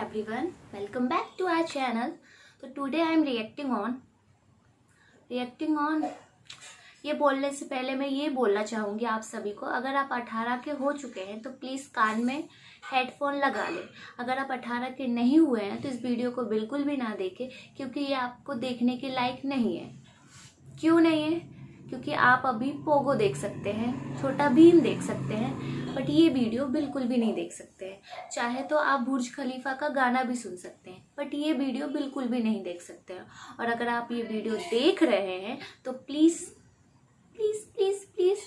everyone, welcome back to our channel. तो today I am reacting on ये बोलने से पहले मैं ये बोलना चाहूँगी आप सभी को, अगर आप 18 के हो चुके हैं तो प्लीज़ कान में हेडफोन लगा लें। अगर आप 18 के नहीं हुए हैं तो इस वीडियो को बिल्कुल भी ना देखें, क्योंकि ये आपको देखने के लायक नहीं है। क्यों नहीं है? क्योंकि आप अभी पोगो देख सकते हैं, छोटा भीम देख सकते हैं, बट ये वीडियो बिल्कुल भी नहीं देख सकते हैं। चाहे तो आप बुर्ज खलीफा का गाना भी सुन सकते हैं, बट ये वीडियो बिल्कुल भी नहीं देख सकते हैं। और अगर आप ये वीडियो देख रहे हैं तो please please please please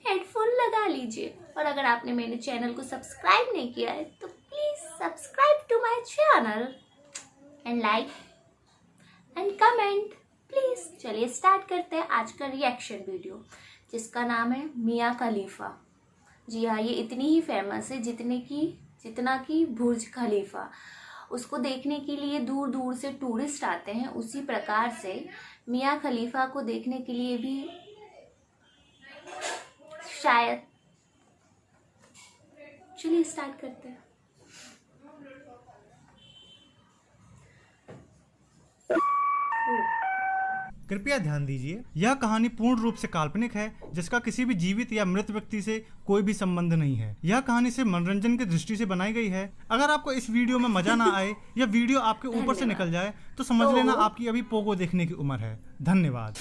headphone लगा लीजिए। और अगर आपने मेरे चैनल को सब्सक्राइब नहीं किया है तो please subscribe to my channel and like and comment please. चलिए स्टार्ट करते हैं आज का रिएक्शन वीडियो, जिसका नाम है मिया खलीफा। जी हाँ, ये इतनी ही फेमस है जितना कि बुर्ज खलीफा। उसको देखने के लिए दूर दूर से टूरिस्ट आते हैं, उसी प्रकार से मिया खलीफा को देखने के लिए भी शायद। चलिए स्टार्ट करते हैं। कृपया ध्यान दीजिए, यह कहानी पूर्ण रूप से काल्पनिक है, जिसका किसी भी जीवित या मृत व्यक्ति से कोई भी संबंध नहीं है। यह कहानी सिर्फ मनोरंजन की दृष्टि से बनाई गई है। अगर आपको इस वीडियो में मजा ना आए या वीडियो आपके ऊपर से निकल जाए तो समझ लेना आपकी अभी पोगो देखने की उम्र है। धन्यवाद।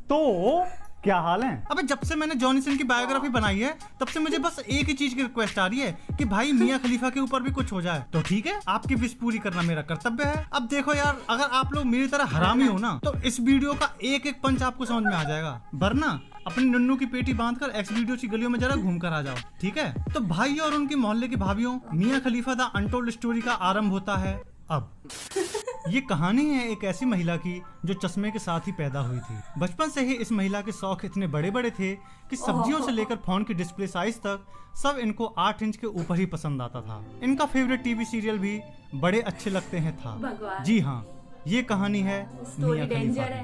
तो क्या हाल है? अबे जब से मैंने जॉनी सिंह की बायोग्राफी बनाई है तब से मुझे बस एक ही चीज की रिक्वेस्ट आ रही है कि भाई मिया खलीफा के ऊपर भी कुछ हो जाए। तो ठीक है, आपकी विश पूरी करना मेरा कर्तव्य है। अब देखो यार, अगर आप लोग मेरी तरह हरामी हो ना तो इस वीडियो का एक एक पंच आपको समझ में आ जाएगा, वरना अपनी नन्नू की पेटी बांधकर एक्स वीडियो की गलियों में जरा घूम कर आ जाओ। ठीक है? तो भाई और उनके मोहल्ले की भाभीियों, मिया खलीफा द अनटोल्ड स्टोरी का आरंभ होता है अब। ये कहानी है एक ऐसी महिला की जो चश्मे के साथ ही पैदा हुई थी। बचपन से ही इस महिला के शौक इतने बड़े बड़े थे कि सब्जियों से लेकर फोन की डिस्प्ले साइज तक सब इनको 8 इंच के ऊपर ही पसंद आता था। इनका फेवरेट टीवी सीरियल भी बड़े अच्छे लगते हैं था। जी हाँ, ये कहानी है मिया खलीफा की।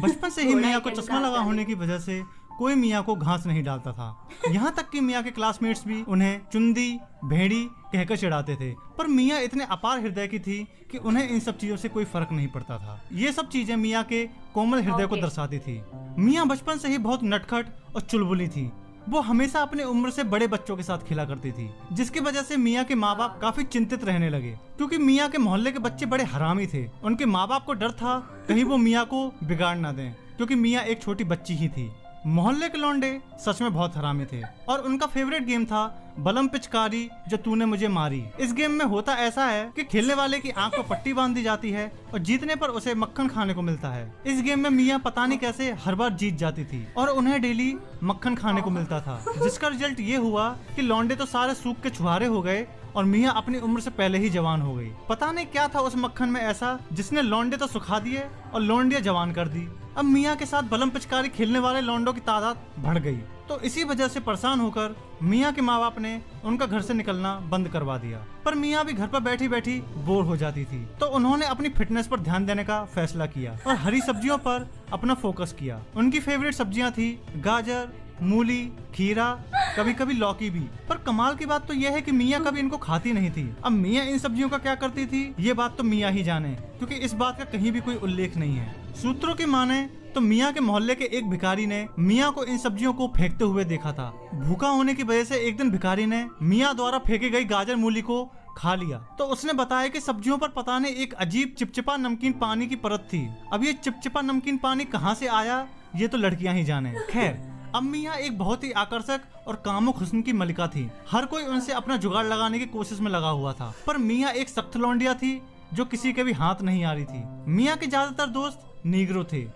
बचपन से ही मिया को चश्मा लगा होने की वजह से कोई मिया को घास नहीं डालता था। यहाँ तक कि मिया के क्लासमेट्स भी उन्हें चुंदी भेड़ी कहकर चिढ़ाते थे। पर मिया इतने अपार हृदय की थी कि उन्हें इन सब चीजों से कोई फर्क नहीं पड़ता था। ये सब चीजें मिया के कोमल हृदय को दर्शाती थी। मिया बचपन से ही बहुत नटखट और चुलबुली थी। वो हमेशा अपने उम्र से बड़े बच्चों के साथ खेला करती थी, जिसकी वजह से मिया के माँ बाप काफी चिंतित रहने लगे, क्योंकि मिया के मोहल्ले के बच्चे बड़े हरामी थे। उनके माँ बाप को डर था कहीं वो मिया को बिगाड़ ना दें, क्योंकि मिया एक छोटी बच्ची ही थी। मोहल्ले के लौंडे सच में बहुत हरामी थे और उनका फेवरेट गेम था बलम पिचकारी जो तूने मुझे मारी। इस गेम में होता ऐसा है कि खेलने वाले की आंख को पट्टी बांध दी जाती है और जीतने पर उसे मक्खन खाने को मिलता है। इस गेम में मिया पता नहीं कैसे हर बार जीत जाती थी और उन्हें डेली मक्खन खाने को मिलता था, जिसका रिजल्ट ये हुआ कि लौंडे तो सारे सूख के छुहारे हो गए और मिया अपनी उम्र से पहले ही जवान हो गई। पता नहीं क्या था उस मक्खन में ऐसा जिसने लौंडे तो सुखा दिए और लौंडिया जवान कर दी। अब मिया के साथ बलम पिचकारी खेलने वाले लौंडों की तादाद बढ़ गई, तो इसी वजह से परेशान होकर मिया के माँ बाप ने उनका घर से निकलना बंद करवा दिया। पर मिया भी घर पर बैठी बैठी बोर हो जाती थी, तो उन्होंने अपनी फिटनेस पर ध्यान देने का फैसला किया और हरी सब्जियों पर अपना फोकस किया। उनकी फेवरेट सब्जियां थी गाजर, मूली, खीरा, कभी कभी लौकी भी। पर कमाल की बात तो यह है कि मिया कभी इनको खाती नहीं थी। अब मिया इन सब्जियों का क्या करती थी ये बात तो मिया ही जाने, क्योंकि इस बात का कहीं भी कोई उल्लेख नहीं है। सूत्रों की माने तो मिया के मोहल्ले के एक भिखारी ने मिया को इन सब्जियों को फेंकते हुए देखा था। भूखा होने की वजह से एक दिन भिखारी ने मिया द्वारा फेंकी गई गाजर मूली को खा लिया, तो उसने बताया कि सब्जियों पर पता नहीं एक अजीब चिपचिपा नमकीन पानी की परत थी। अब ये चिपचिपा नमकीन पानी कहाँ से आया ये तो लड़कियां ही जाने। खैर, अब मिया एक बहुत ही आकर्षक और कामुक हुस्न की मलिका थी। हर कोई उनसे अपना जुगाड़ लगाने की कोशिश में लगा हुआ था, पर मिया एक सख्त लौंडिया थी जो किसी के भी हाथ नहीं आ रही थी। मिया के ज्यादातर दोस्त नीग्रो थे।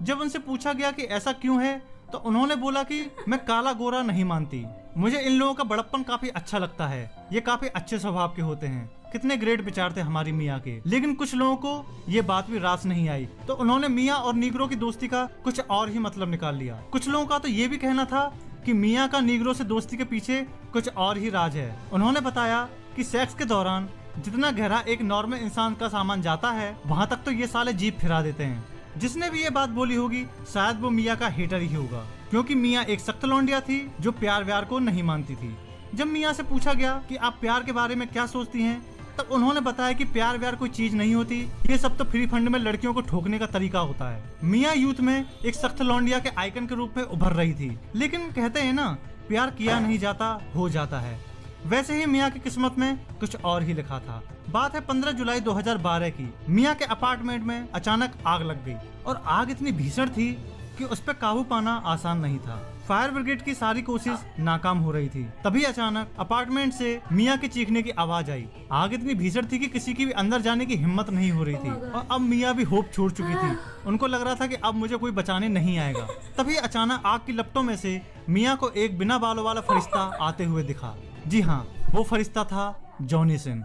जब उनसे पूछा गया कि ऐसा क्यों है तो उन्होंने बोला कि मैं काला गोरा नहीं मानती, मुझे इन लोगों का बड़प्पन काफी अच्छा लगता है, ये काफी अच्छे स्वभाव के होते हैं। कितने ग्रेट विचार थे हमारी मिया के। लेकिन कुछ लोगों को ये बात भी रास नहीं आई, तो उन्होंने मिया और नीग्रो की दोस्ती का कुछ और ही मतलब निकाल लिया। कुछ लोगों का तो ये भी कहना था कि मिया का नीग्रो से दोस्ती के पीछे कुछ और ही राज है। उन्होंने बताया कि सेक्स के दौरान जितना गहरा एक नॉर्मल इंसान का सामान जाता है वहाँ तक तो ये साले जीप फिरा देते हैं। जिसने भी ये बात बोली होगी शायद वो मिया का हेटर ही होगा, क्योंकि मिया एक सख्त लौंडिया थी जो प्यार व्यार को नहीं मानती थी। जब मियाँ से पूछा गया कि आप प्यार के बारे में क्या सोचती हैं, तब उन्होंने बताया कि प्यार व्यार कोई चीज नहीं होती, ये सब तो फ्री फंड में लड़कियों को ठोकने का तरीका होता है। मियाँ यूथ में एक सख्त लौंडिया के आइकन के रूप में उभर रही थी, लेकिन कहते हैं ना, प्यार किया नहीं जाता, हो जाता है। वैसे ही मियाँ की किस्मत में कुछ और ही लिखा था। बात है 15 जुलाई 2012 की। मियाँ के अपार्टमेंट में अचानक आग लग गई और आग इतनी भीषण थी कि उस पर काबू पाना आसान नहीं था। फायर ब्रिगेड की सारी कोशिश नाकाम हो रही थी। तभी अचानक अपार्टमेंट से मियाँ के चीखने की आवाज आई। आग इतनी भीषण थी कि किसी की भी अंदर जाने की हिम्मत नहीं हो रही थी और अब मियाँ भी होप छोड़ चुकी थी। उनको लग रहा था कि अब मुझे कोई बचाने नहीं आएगा। तभी अचानक आग की लपटों में से मियाँ को एक बिना बालों वाला फरिश्ता आते हुए दिखा। जी हाँ, वो फरिश्ता था जॉनी सिन।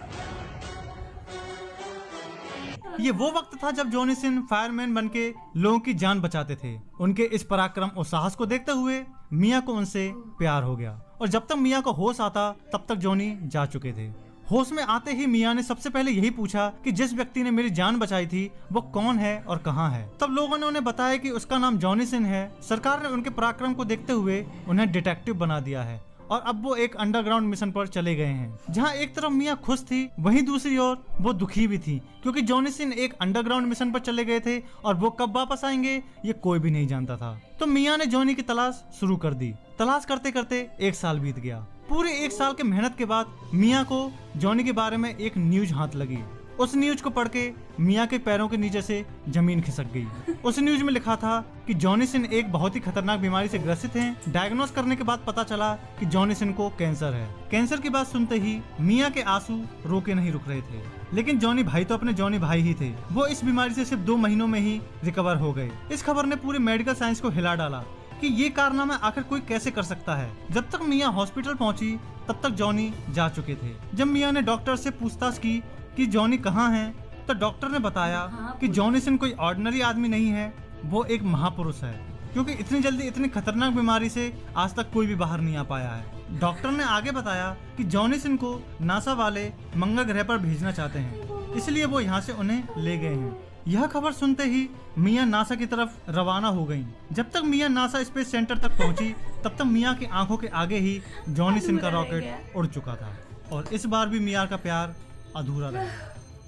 ये वो वक्त था जब जॉनी सिन फायरमैन बनके लोगों की जान बचाते थे। उनके इस पराक्रम और साहस को देखते हुए मियाँ को उनसे प्यार हो गया और जब तक मियाँ को होश आता तब तक जॉनी जा चुके थे। होश में आते ही मियाँ ने सबसे पहले यही पूछा कि जिस व्यक्ति ने मेरी जान बचाई थी वो कौन है और कहाँ है। तब लोगों ने उन्हें बताया कि उसका नाम जॉनी सिन है। सरकार ने उनके पराक्रम को देखते हुए उन्हें डिटेक्टिव बना दिया है और अब वो एक अंडरग्राउंड मिशन पर चले गए हैं। जहां एक तरफ मियाँ खुश थी, वहीं दूसरी ओर वो दुखी भी थी, क्योंकि जॉनी सिन एक अंडरग्राउंड मिशन पर चले गए थे और वो कब वापस आएंगे ये कोई भी नहीं जानता था। तो मियाँ ने जॉनी की तलाश शुरू कर दी। तलाश करते करते 1 साल बीत गया। पूरे 1 साल के मेहनत के बाद मियाँ को जॉनी के बारे में एक न्यूज हाथ लगी। उस न्यूज को पढ़ के मियाँ के पैरों के नीचे से जमीन खिसक गई। उस न्यूज में लिखा था कि जॉनी सिन एक बहुत ही खतरनाक बीमारी से ग्रसित हैं। डायग्नोस करने के बाद पता चला कि जॉनी सिन को कैंसर है। कैंसर की बात सुनते ही मियाँ के आंसू रोके नहीं रुक रहे थे। लेकिन जॉनी भाई तो अपने जॉनी भाई ही थे। वो इस बीमारी से सिर्फ 2 महीनों में ही रिकवर हो गए। इस खबर ने पूरे मेडिकल साइंस को हिला डाला कि ये कारनामा आखिर कोई कैसे कर सकता है। जब तक मियाँ हॉस्पिटल पहुंची तब तक जॉनी जा चुके थे। जब मियाँ ने डॉक्टर से पूछताछ की कि जॉनी कहाँ है, तो डॉक्टर ने बताया कि जॉनी सिन कोई ऑर्डिनरी आदमी नहीं है, वो एक महापुरुष है, क्योंकि इतनी जल्दी इतनी खतरनाक बीमारी से आज तक कोई भी बाहर नहीं आ पाया है। डॉक्टर ने आगे बताया कि जॉनी सिन को नासा वाले मंगल ग्रह पर भेजना चाहते हैं, इसलिए वो यहाँ से उन्हें ले गए हैं। यह खबर सुनते ही मियाँ नासा की तरफ रवाना हो गईं। जब तक मियाँ नासा स्पेस सेंटर तक पहुंची तब तक मियाँ की आंखों के आगे ही जॉनी सिन का रॉकेट उड़ चुका था और इस बार भी मियाँ का प्यार अधूरा रहा।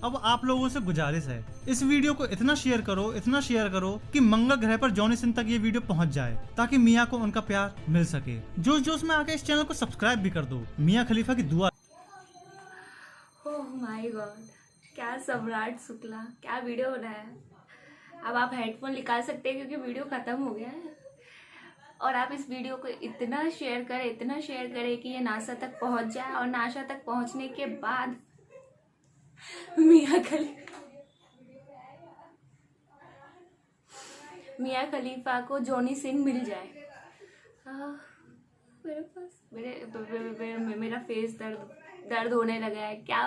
अब आप लोगों से गुजारिश है, इस वीडियो को इतना शेयर करो कि मंगल ग्रह पर जॉनी सिन तक ये वीडियो पहुंच जाए, ताकि मियाँ को उनका प्यार मिल सके। जोश जोश में आके इस चैनल को सब्सक्राइब भी कर दो। मियाँ खलीफा की दुआ। ओह माय गॉड, क्या सम्राट शुक्ला, क्या वीडियो बनाया है। अब आप हेडफोन निकाल सकते हैं क्योंकि वीडियो खत्म हो गया है। और आप इस वीडियो को इतना शेयर करें कि ये नासा तक पहुंच जाए और नासा तक पहुंचने के बाद मियाँ खलीफा को जॉनी सिन मिल जाए। मेरे पास मेरा फेस दर्द होने लगा है। क्या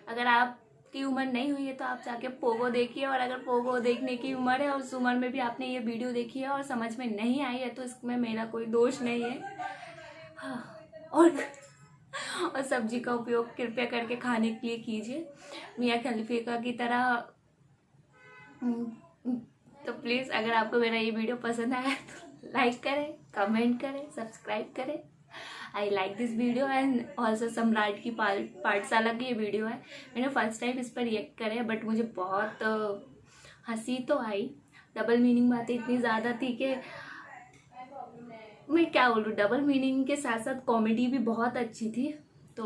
अगर आपकी उम्र नहीं हुई है तो आप जाके पोगो देखिए, और अगर पोगो देखने की उम्र है और उस उम्र में भी आपने ये वीडियो देखी है और समझ में नहीं आई है तो इसमें मेरा कोई दोष नहीं है। और सब्जी का उपयोग कृपया करके खाने के लिए कीजिए मियाँ खलीफा की तरह। तो प्लीज़ अगर आपको मेरा ये वीडियो पसंद आया तो लाइक करें, कमेंट करें, सब्सक्राइब करें। I like this video and also सम्राट की पाठशाला की ये वीडियो है। मैंने फर्स्ट टाइम इस पर रिएक्ट करे बट मुझे बहुत हंसी तो आई। डबल मीनिंग बातें इतनी ज़्यादा थी कि मैं क्या बोलूँ, डबल मीनिंग के साथ साथ कॉमेडी भी बहुत अच्छी थी। तो